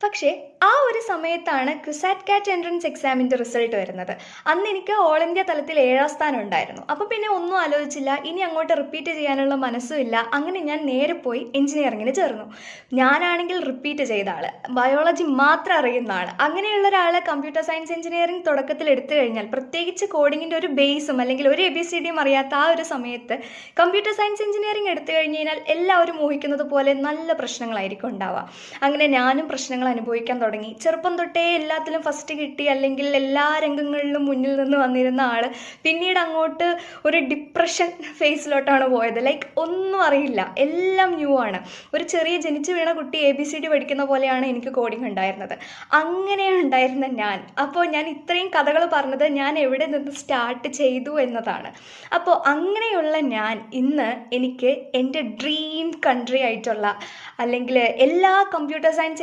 പക്ഷേ ആ ഒരു സമയത്താണ് ക്യുസാറ്റ് കാറ്റ് എൻട്രൻസ് എക്സാമിൻ്റെ റിസൾട്ട് വരുന്നത്. അന്ന് എനിക്ക് ഓൾ ഇന്ത്യ തലത്തിൽ 7ാം സ്ഥാനം ഉണ്ടായിരുന്നു. അപ്പോൾ പിന്നെ ഒന്നും ആലോചിച്ചില്ല, ഇനി അങ്ങോട്ട് റിപ്പീറ്റ് ചെയ്യാനുള്ള മനസ്സും ഇല്ല. അങ്ങനെ ഞാൻ നേരെ പോയി എഞ്ചിനീയറിങ്ങിന് ചേർന്നു. ഞാനാണെങ്കിൽ റിപ്പീറ്റ് ചെയ്ത ആൾ, ബയോളജി മാത്രം അറിയുന്ന ആൾ. അങ്ങനെയുള്ള ഒരാൾ കമ്പ്യൂട്ടർ സയൻസ് എഞ്ചിനീയറിംഗ് തുടക്കത്തിൽ എടുത്തു കഴിഞ്ഞാൽ, പ്രത്യേകിച്ച് കോഡിങ്ങിൻ്റെ ഒരു ബേസും അല്ലെങ്കിൽ ഒരു ABCDയും അറിയാത്ത ആ ഒരു സമയത്ത് കമ്പ്യൂട്ടർ സയൻസ് എഞ്ചിനീയറിംഗ് എടുത്തു കഴിഞ്ഞ് കഴിഞ്ഞാൽ എല്ലാവരും ഊഹിക്കുന്നത് പോലെ നല്ല പ്രശ്നങ്ങളായിരിക്കും ഉണ്ടാവുക. അങ്ങനെ ഞാനും പ്രശ്നങ്ങൾ അനുഭവിക്കാൻ തുടങ്ങി. ചെറുപ്പം തൊട്ടേ എല്ലാത്തിലും ഫസ്റ്റ് കിട്ടി അല്ലെങ്കിൽ എല്ലാ രംഗങ്ങളിലും മുന്നിൽ നിന്ന് വന്നിരുന്ന ആൾ പിന്നീട് അങ്ങോട്ട് ഒരു ഡിപ്രഷൻ ഫേസിലോട്ടാണ് പോയത്. ഒന്നും അറിയില്ല, എല്ലാം ന്യൂ ആണ്. ഒരു ചെറിയ ജനിച്ചു വീണ കുട്ടി ABCD പഠിക്കുന്ന പോലെയാണ് എനിക്ക് കോഡിങ് ഉണ്ടായിരുന്നത്. അങ്ങനെ ഉണ്ടായിരുന്ന ഞാൻ, അപ്പോൾ ഞാൻ ഇത്രയും കഥകൾ പറഞ്ഞത് ഞാൻ എവിടെ നിന്ന് സ്റ്റാർട്ട് ചെയ്തു എന്നതാണ്. അപ്പോൾ അങ്ങനെയുള്ള ഞാൻ ഇന്ന് എനിക്ക് എൻ്റെ ഡ്രീം കൺട്രി ആയിട്ടുള്ള അല്ലെങ്കിൽ എല്ലാ കമ്പ്യൂട്ടർ സയൻസ്